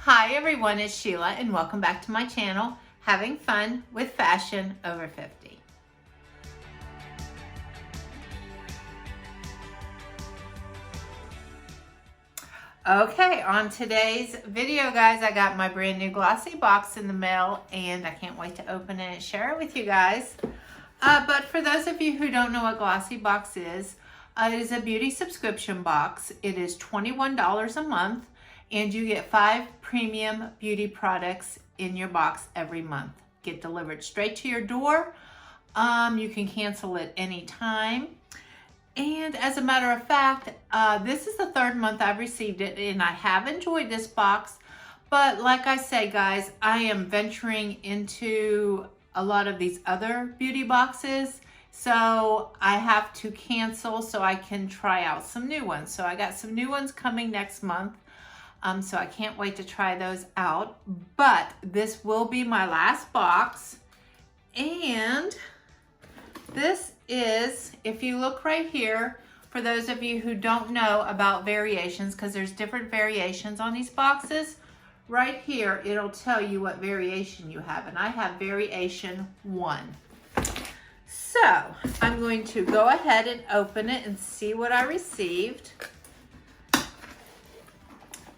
Hi everyone, it's Sheila and welcome back to my channel, Having Fun with Fashion Over 50. Okay, on today's video guys, I got my brand new glossy box in the mail and I can't wait to open it and share it with you guys. But for those of you who don't know what Glossy Box is, it is a beauty subscription box. It is $21 a month. And you get 5 premium beauty products in your box every month. Get delivered straight to your door. You can cancel it anytime. And as a matter of fact, this is the 3rd month I've received it and I have enjoyed this box. But like I say guys, I am venturing into a lot of these other beauty boxes. So I have to cancel so I can try out some new ones. So I got some new ones coming next month. So I can't wait to try those out, but this will be my last box. And this is, if you look right here, for those of you who don't know about variations, because there's different variations on these boxes, right here, it'll tell you what variation you have. And I have variation 1. So I'm going to go ahead and open it and see what I received.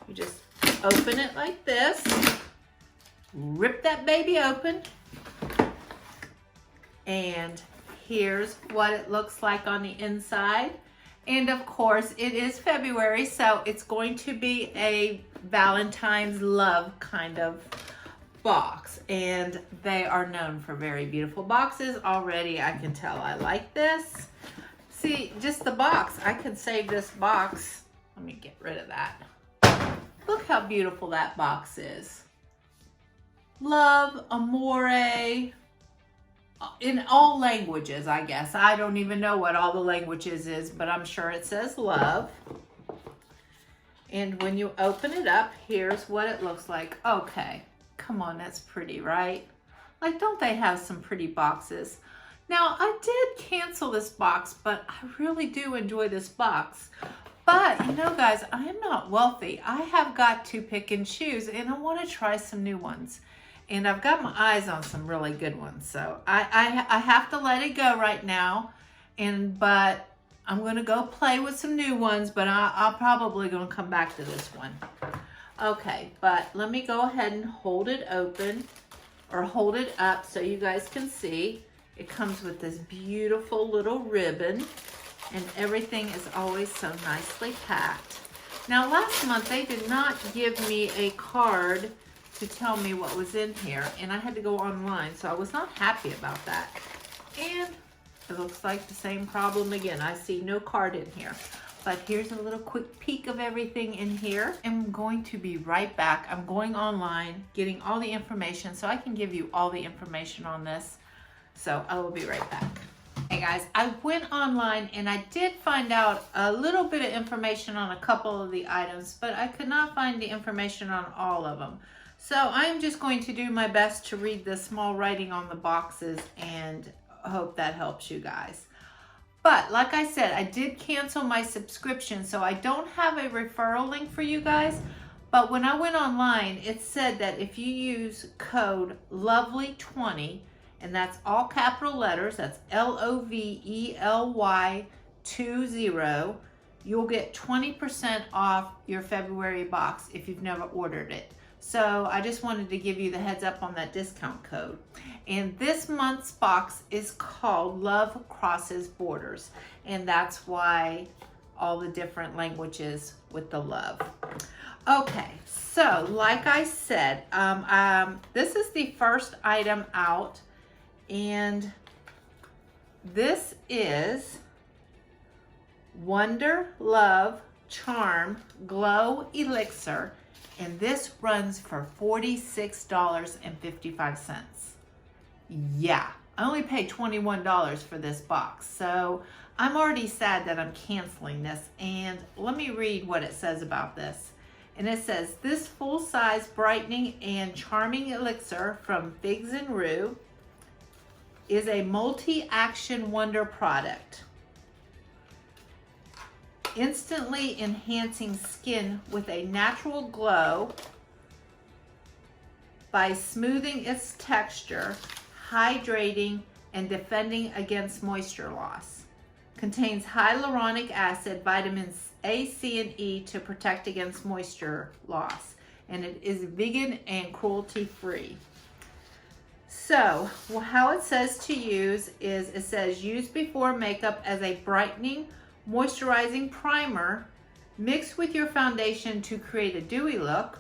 You just open it like this, rip that baby open, and here's what it looks like on the inside. And of course, it is February, so it's going to be a Valentine's love kind of box. And they are known for very beautiful boxes. Already, I can tell I like this. See, just the box. I could save this box. Let me get rid of that. Look how beautiful that box is. Love, amore, in all languages, I guess. I don't even know what all the languages is, but I'm sure it says love. And when you open it up, here's what it looks like. Okay, come on, that's pretty, right? Like, don't they have some pretty boxes? Now, I did cancel this box, but I really do enjoy this box. But, you know, guys, I am not wealthy. I have got to pick and choose, and I want to try some new ones. And I've got my eyes on some really good ones. So I have to let it go right now. But I'm going to go play with some new ones, but I'll probably going to come back to this one. Okay, but let me go ahead and hold it open, or hold it up so you guys can see. It comes with this beautiful little ribbon. And everything is always so nicely packed. Now last month they did not give me a card to tell me what was in here, and I had to go online, so I was not happy about that. And it looks like the same problem again. I see no card in here. But here's a little quick peek of everything in here. I'm going to be right back. I'm going online, getting all the information so I can give you all the information on this. So I will be right back. Hey guys, I went online and I did find out a little bit of information on a couple of the items, but I could not find the information on all of them. So I'm just going to do my best to read the small writing on the boxes and hope that helps you guys. But like I said, I did cancel my subscription, so I don't have a referral link for you guys. But when I went online, it said that if you use code LOVELY20, and that's all capital letters, that's LOVELY20, you'll get 20% off your February box if you've never ordered it. So I just wanted to give you the heads up on that discount code. And this month's box is called Love Crosses Borders. And that's why all the different languages with the love. Okay, so like I said, this is the first item out. And this is Wonder Love Charm Glow Elixir, and this runs for $46.55. Yeah, I only paid $21 for this box, so I'm already sad that I'm canceling this. And let me read what it says about this. And it says, this full-size brightening and charming elixir from Figs and Rue is a multi-action wonder product. instantly enhancing skin with a natural glow by smoothing its texture, hydrating, and defending against moisture loss. Contains hyaluronic acid, vitamins A, C, and E to protect against moisture loss. And it is vegan and cruelty-free. So, how it says to use is, it says use before makeup as a brightening, moisturizing primer. Mix with your foundation to create a dewy look,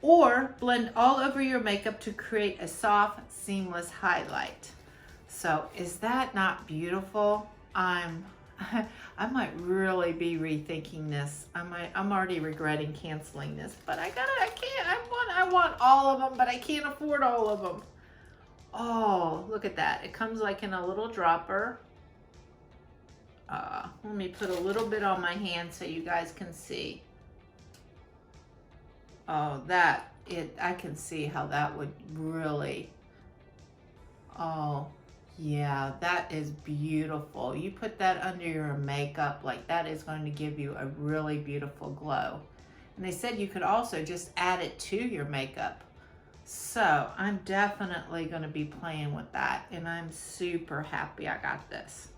or blend all over your makeup to create a soft, seamless highlight. So, is that not beautiful? I might really be rethinking this. I'm already regretting canceling this, but I want all of them, but I can't afford all of them. Oh, look at that. It comes like in a little dropper. Let me put a little bit on my hand so you guys can see. Oh, I can see how that would really, oh, yeah, that is beautiful. You put that under your makeup, like that is going to give you a really beautiful glow. And they said you could also just add it to your makeup. So I'm definitely going to be playing with that, and I'm super happy I got this.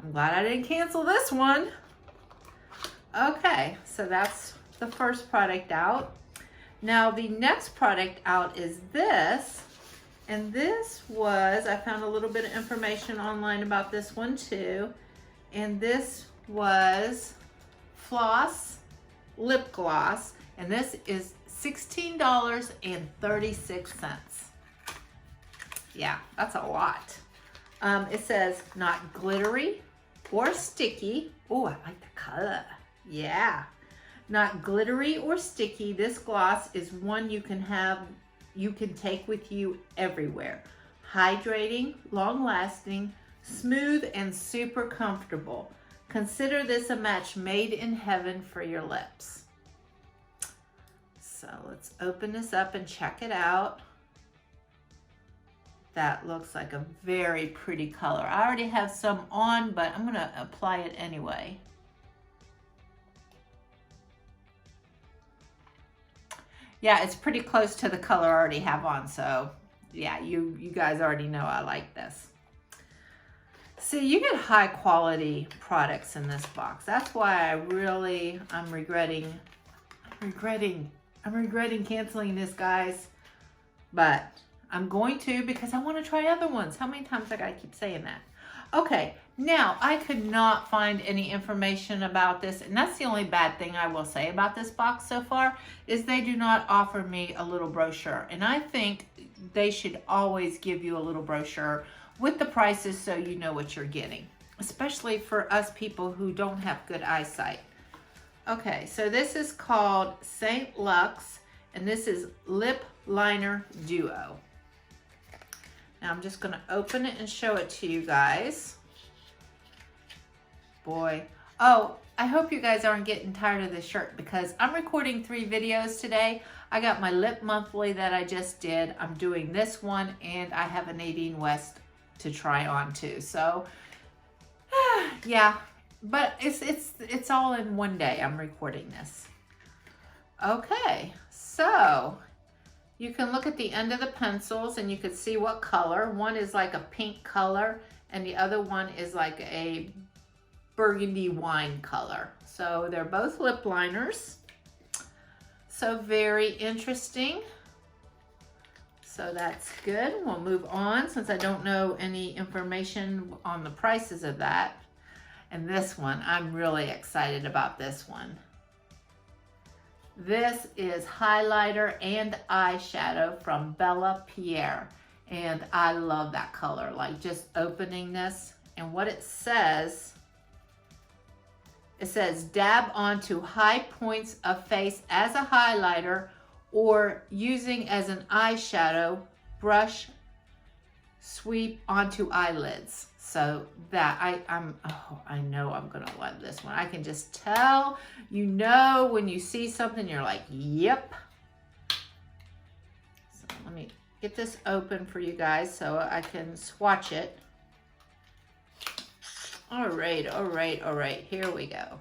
I'm glad I didn't cancel this one. Okay, so that's the first product out. Now the next product out is this. And this was, I found a little bit of information online about this one too. And this was Floss Lip Gloss. And this is $16.36. Yeah, that's a lot. It says not glittery or sticky. Oh, I like the color. Yeah. Not glittery or sticky. This gloss is one you can take with you everywhere. Hydrating, long-lasting, smooth, and super comfortable. Consider this a match made in heaven for your lips. So let's open this up and check it out. That looks like a very pretty color. I already have some on, but I'm gonna apply it anyway. Yeah, it's pretty close to the color I already have on, so yeah, you guys already know I like this. See, you get high quality products in this box. That's why I'm regretting canceling this, guys. But I'm going to, because I want to try other ones. How many times I gotta keep saying that? Okay, now I could not find any information about this, and that's the only bad thing I will say about this box so far, is they do not offer me a little brochure. And I think they should always give you a little brochure with the prices so you know what you're getting, especially for us people who don't have good eyesight. Okay, so this is called St. Luxe, and this is Lip Liner Duo. Now I'm just gonna open it and show it to you guys. Boy, oh, I hope you guys aren't getting tired of this shirt, because I'm recording 3 videos today. I got my lip monthly that I just did. I'm doing this one, and I have a Nadine West to try on too. So yeah, but it's all in one day. I'm recording this. Okay, so you can look at the end of the pencils and you can see what color. One is like a pink color and the other one is like a burgundy wine color. So they're both lip liners. So very interesting. So that's good. We'll move on since I don't know any information on the prices of that. And this one, I'm really excited about this one. This is highlighter and eyeshadow from Bellapierre. And I love that color, like just opening this. And what it says dab onto high points of face as a highlighter or using as an eyeshadow, brush sweep onto eyelids. So that I know I'm gonna love this one. I can just tell, you know, when you see something, you're like, yep. So let me get this open for you guys so I can swatch it. All right, here we go.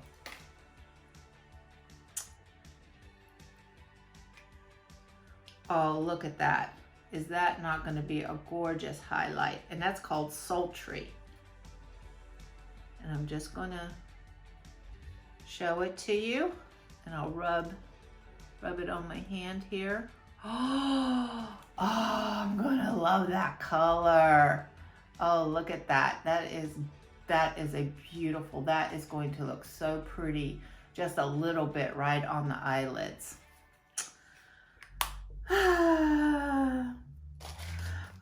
Oh, look at that. Is that not going to be a gorgeous highlight? And that's called Sultry. And I'm just going to show it to you. And I'll rub it on my hand here. Oh, I'm going to love that color. Oh, look at that. That is a beautiful, that is going to look so pretty. Just a little bit right on the eyelids.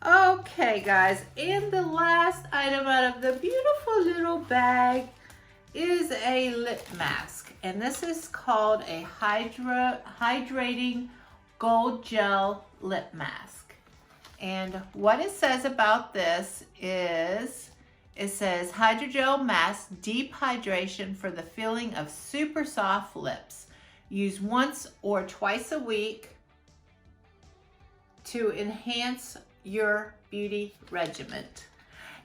Okay, guys, and the last item out of the beautiful little bag is a lip mask, and this is called a Hydrating Gold Gel Lip Mask. And what it says about this is, it says Hydrogel Mask, deep hydration for the feeling of super soft lips. Use once or twice a week to enhance your beauty regimen.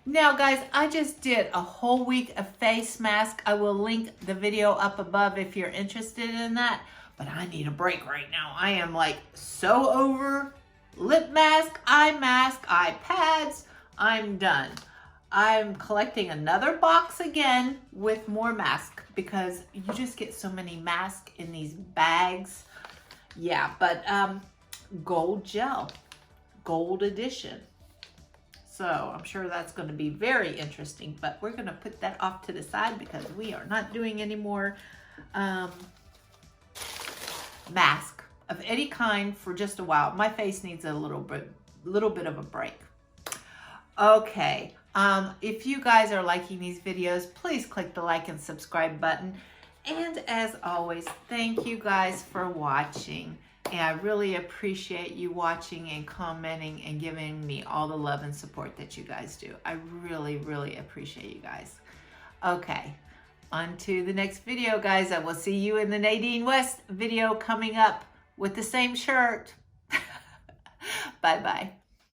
Now guys, I just did a whole week of face mask. I will link the video up above if you're interested in that, but I need a break right now. I am like so over lip mask, eye pads. I'm done. I'm collecting another box again with more masks because you just get so many masks in these bags. Yeah, but gold gel, gold edition. So I'm sure that's going to be very interesting, but we're going to put that off to the side because we are not doing any more mask of any kind for just a while. My face needs a little bit of a break. Okay, if you guys are liking these videos, please click the like and subscribe button. And as always, thank you guys for watching. And I really appreciate you watching and commenting and giving me all the love and support that you guys do. I really, really appreciate you guys. Okay, on to the next video, guys. I will see you in the Nadine West video coming up with the same shirt. Bye-bye.